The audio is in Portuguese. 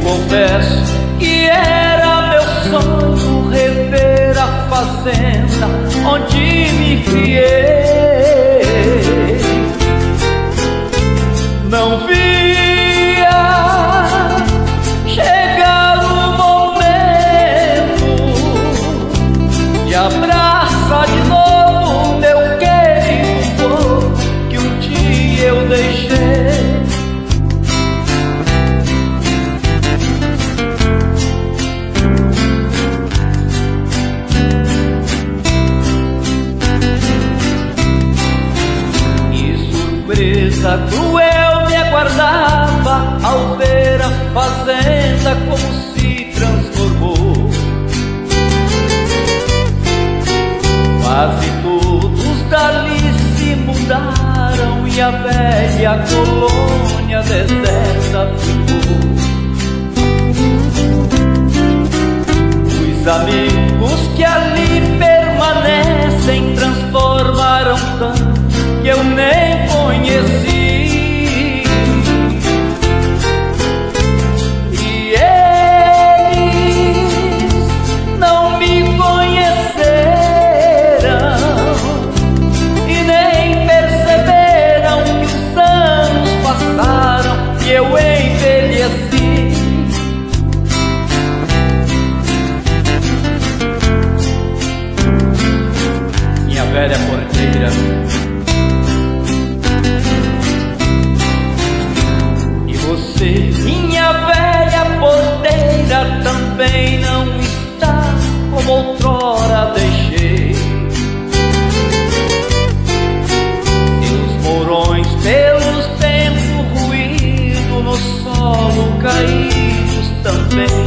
confesso que era meu sonho rever a fazenda onde me criei. Não via chegar o momento de abraçar de novo meu querido povo que um dia eu deixei. Surpresa cruel me aguardava ao ver a fazenda como se transformou. Quase todos dali se mudaram e a velha colônia deserta ficou. Os amigos que ali permanecem transformaram tanto que eu nem conheci. E eles não me conheceram e nem perceberam que os anos passaram e eu envelheci. Minha velha porteira, você, minha velha porteira, também não está como outrora deixei. Seus morões pelos tempos ruídos no solo caídos também